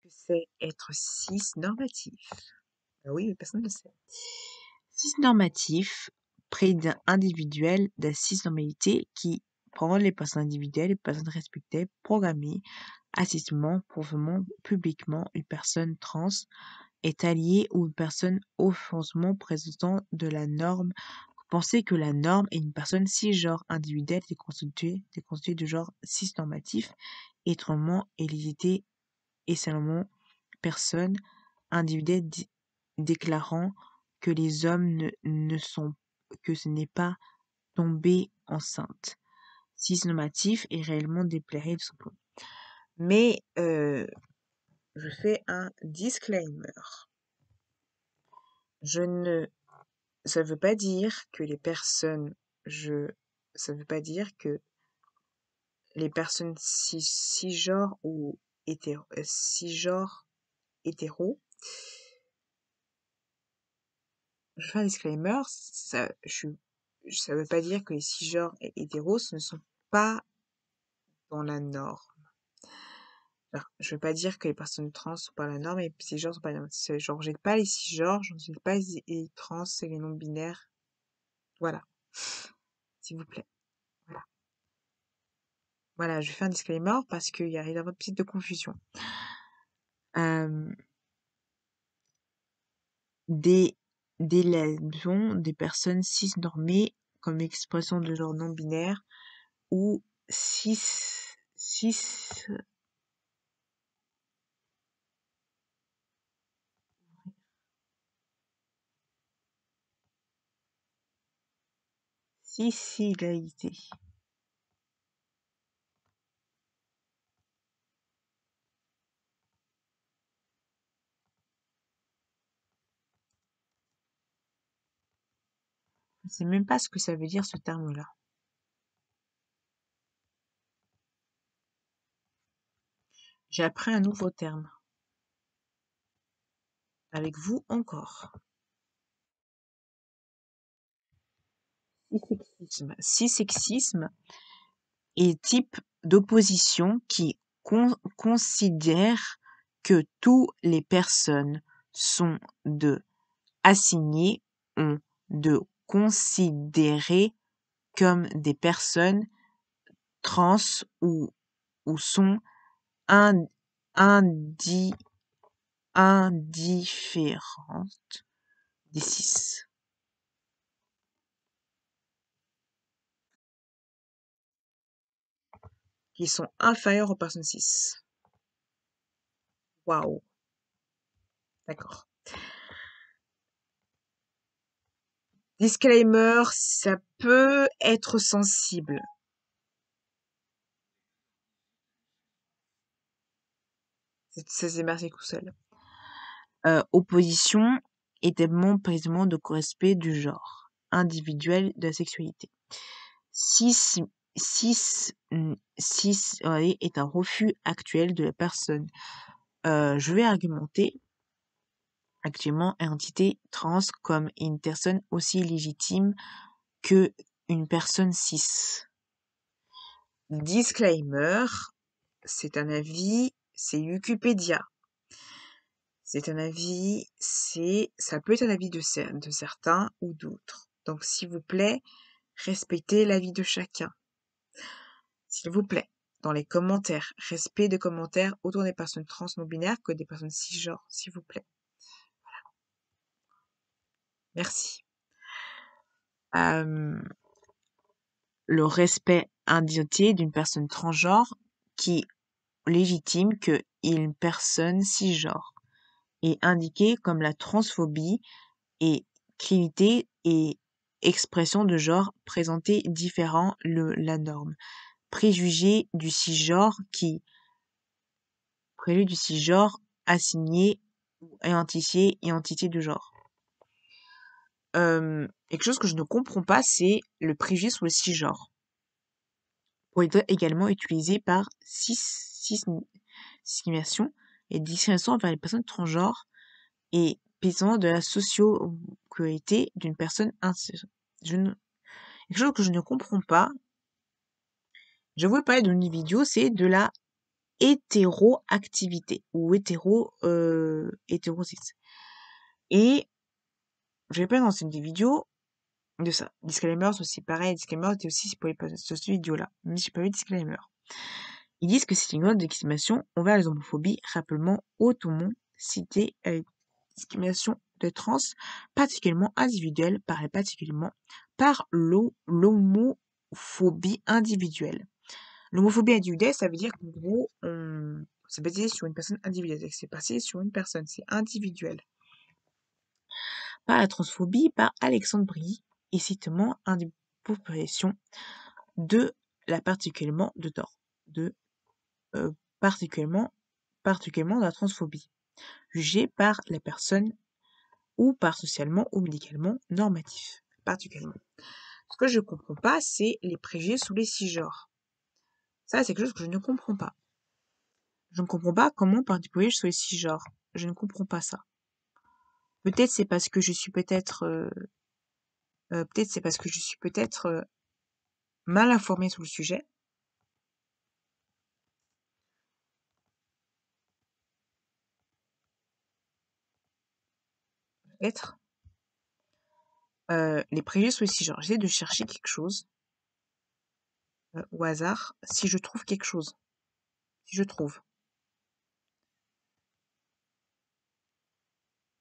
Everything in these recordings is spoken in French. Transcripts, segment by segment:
que c'est être cis-normatif? Ah oui, personne ne le sait. Cis-normatif, près d'un individuel de cis-normalité qui prend les personnes individuelles, les personnes respectées, programmées, assistement, prouvement, publiquement, une personne trans est alliée ou une personne offensement présentant de la norme. Vous pensez que la norme est une personne cisgenre individuelle déconstituée de genre cis-normatif, étrangement élisité et seulement personne individuelle déclarant que les hommes ne sont que ce n'est pas tombé enceinte. Cis-normatif est réellement déploré de son point. Mais je fais un disclaimer. Ça veut pas dire que ça veut pas dire que les personnes cisgenres ou cisgenres hétéros. Je fais un disclaimer, ça veut pas dire que les cisgenres et hétéros ne sont pas dans la norme. Alors, je veux pas dire que les personnes trans sont pas la norme et les cisgenres sont pas la norme. Genre, jette pas les cisgenres, j'en jette pas les trans et les non-binaires. Voilà. S'il vous plaît. Voilà. Voilà, je fais un disclaimer parce qu'il y a une petite de confusion. Des lésions des personnes cis-normées comme expression de genre non-binaire ou cisségalité. Je sais même pas ce que ça veut dire ce terme-là. J'ai appris un nouveau terme. Avec vous encore. Cissexisme. Cissexisme est type d'opposition qui considère que toutes les personnes sont assignées ont de considérer comme des personnes trans ou sont indifférentes des cis. Qui sont inférieures aux personnes cis. Waouh. D'accord. Disclaimer, ça peut être sensible. Ça s'émerger tout seul. Opposition, établement précisément de respect du genre individuel de la sexualité. Cis est un refus actuel de la personne. Je vais argumenter actuellement une entité trans comme une personne aussi légitime que une personne cis. Disclaimer, c'est un avis, c'est Wikipédia. C'est un avis, ça peut être un avis de certains ou d'autres. Donc, s'il vous plaît, respectez l'avis de chacun. S'il vous plaît, dans les commentaires, respect des commentaires autant des personnes trans non binaires que des personnes cisgenres, s'il vous plaît. Voilà. Merci. Le respect individuel d'une personne transgenre qui légitime que une personne cisgenre est indiqué comme la transphobie et criminalité et expression de genre présentée différent la norme. Préjugé du cisgenre assigné ou identité de genre. Quelque chose que je ne comprends pas, c'est le préjugé sur le cisgenre. Pourrait être également utilisé par discrimination et discrimination envers les personnes transgenres et pesant de la socio-sécurité d'une personne quelque chose que je ne comprends pas. Je voulais parler d'une vidéo, c'est de la hétéroactivité ou hétérosexe. Et je vais pas dans une des vidéos de ça. Disclaimer, c'est aussi pareil. Disclaimer, c'était aussi pour les personnes sur cette vidéo-là. Mais j'ai pas vu disclaimer. Ils disent que c'est une grande discrimination envers les homophobies, rappelement hautement cité discrimination de trans, particulièrement individuelle, particulièrement par l'homophobie individuelle. L'homophobie individuelle, ça veut dire qu'en gros, c'est basé sur une personne individuelle. C'est basé sur une personne, c'est individuel. Par la transphobie, par Alexandre Brie, et citement un des propositions de la particulièrement de tort, particulièrement de la transphobie, jugée par la personne ou par socialement ou médicalement normatif, particulièrement. Ce que je ne comprends pas, c'est les préjugés sur les cisgenres. Ça, c'est quelque chose que je ne comprends pas. Je ne comprends pas comment par des préjugés sur les cisgenres. Je ne comprends pas ça. Peut-être c'est parce que je suis mal informée sur le sujet. Peut-être. Les préjugés sur les cisgenres. J'essaie de chercher quelque chose au hasard, si je trouve quelque chose. Si je trouve.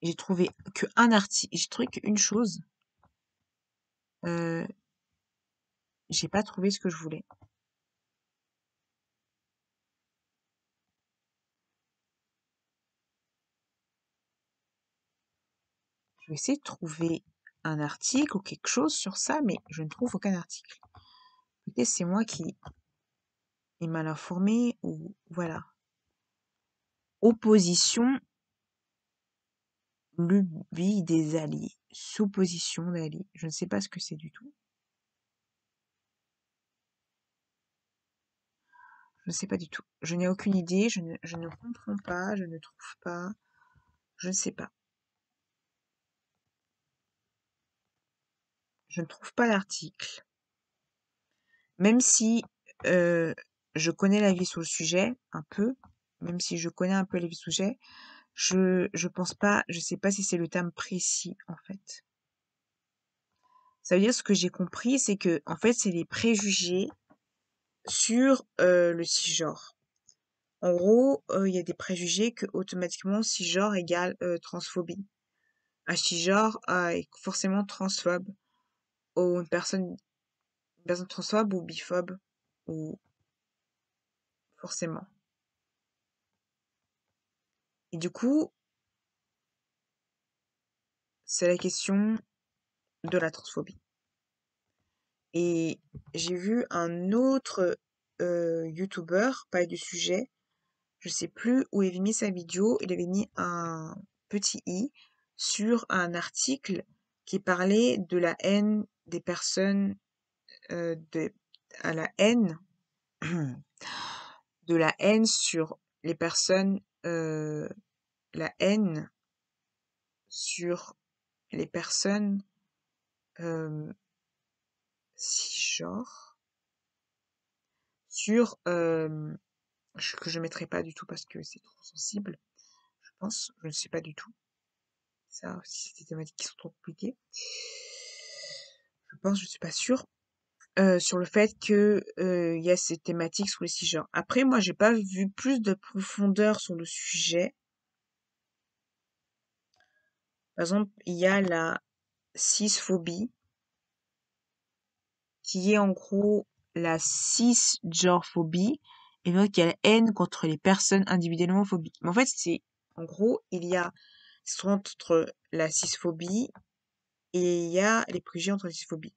J'ai trouvé qu'un article. J'ai trouvé qu'une chose. J'ai pas trouvé ce que je voulais. Je vais essayer de trouver un article ou quelque chose sur ça, mais je ne trouve aucun article. Peut-être c'est moi qui est mal informée ou voilà. Opposition, lubie des alliés. Supposition d'alliés. Je ne sais pas ce que c'est du tout. Je ne sais pas du tout. Je n'ai aucune idée. Je ne comprends pas. Je ne trouve pas. Je ne sais pas. Je ne trouve pas l'article. Même si je connais l'avis sur le sujet, un peu, même si je connais un peu l'avis sur le sujet, je pense pas, je sais pas si c'est le terme précis, en fait. Ça veut dire ce que j'ai compris, c'est que, en fait, c'est les préjugés sur le cisgenre. En gros, il y a des préjugés que automatiquement cisgenre égale transphobie. Un cisgenre est forcément transphobe, ou une personne transphobe ou biphobe, ou forcément. Et du coup, c'est la question de la transphobie. Et j'ai vu un autre YouTuber parler du sujet. Je sais plus où il avait mis sa vidéo. Il avait mis un petit i sur un article qui parlait de la haine des personnes, à la haine, de la haine sur les personnes, la haine sur les personnes cisgenres, sur que je mettrai pas du tout parce que c'est trop sensible, je pense. Je ne sais pas du tout. Ça aussi, c'est des thématiques qui sont trop compliquées. Je pense, je suis pas sûre. Sur le fait que il y a ces thématiques sur les cisgenres. Après, moi, j'ai pas vu plus de profondeur sur le sujet. Par exemple, il y a la cisphobie, qui est en gros la cisgenrephobie, et donc il y a la haine contre les personnes individuellement phobiques. Mais en fait, c'est en gros, il y a entre la cisphobie et il y a les préjugés entre la cisphobie.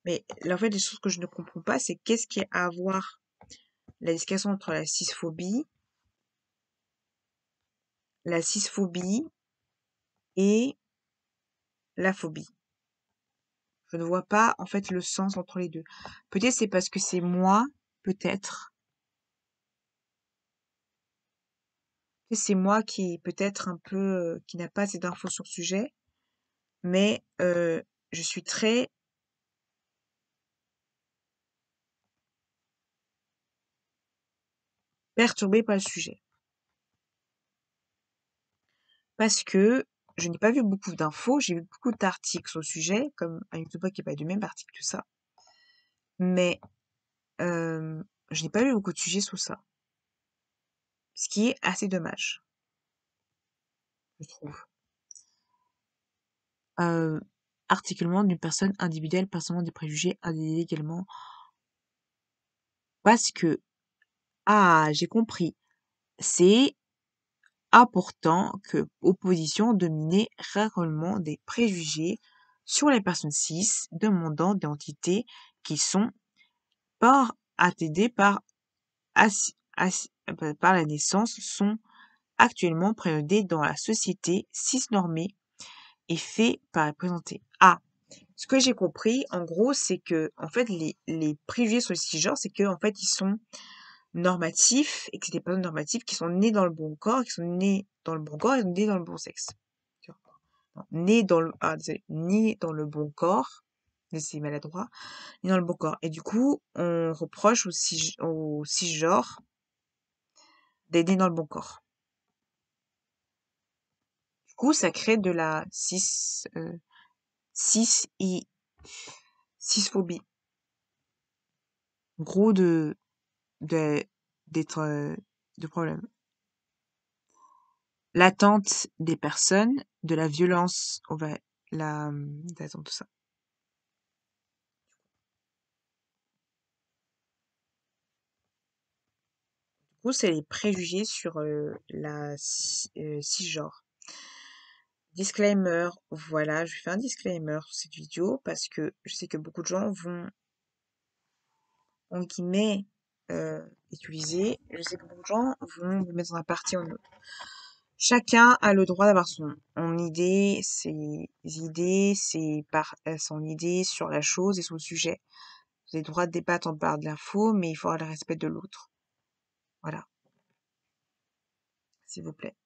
Mais là, en fait, les choses que je ne comprends pas, c'est qu'est-ce qu'il y a à voir la distinction entre la cisphobie et la phobie. Je ne vois pas, en fait, le sens entre les deux. Peut-être c'est parce que c'est moi, peut-être. C'est moi qui, peut-être un peu, qui n'a pas assez d'infos sur le sujet. Mais je suis très perturbée par le sujet. Parce que je n'ai pas vu beaucoup d'infos, j'ai vu beaucoup d'articles sur le sujet, comme un YouTuber qui n'a pas du même article que ça. Mais je n'ai pas vu beaucoup de sujets sur ça. Ce qui est assez dommage, je trouve. Articulement d'une personne individuelle, personnellement des préjugés individuels également. Parce que, j'ai compris. C'est important que opposition dominait réellement des préjugés sur les personnes cis demandant d'identités qui sont par ATD par la naissance sont actuellement présentés dans la société cis-normée et fait par représenter. Ce que j'ai compris, en gros, c'est que, en fait, les préjugés sur le cisgenre, c'est que, en fait, ils sont normatifs et que c'est des personnes normatives qui sont nées dans le bon corps, qui sont nées dans le bon corps et nées dans le bon sexe. Tu vois. Non, nées dans le bon corps, c'est maladroit, nées dans le bon corps. Et du coup, on reproche au cisgenre d'être né dans le bon corps. Du coup, ça crée de la cisphobie. Gros d'être de problème. L'attente des personnes, de la violence, attends, tout ça. Du coup, c'est les préjugés sur la cisgenre. Disclaimer, voilà, je vais faire un disclaimer sur cette vidéo parce que je sais que beaucoup de gens vont, en guillemets, utiliser. Je sais que beaucoup de gens vont vous mettre dans un parti ou en autre. Chacun a le droit d'avoir son idée, ses idées, son idée sur la chose et sur le sujet. Vous avez le droit de débattre en part de l'info, mais il faut avoir le respect de l'autre. Voilà, s'il vous plaît.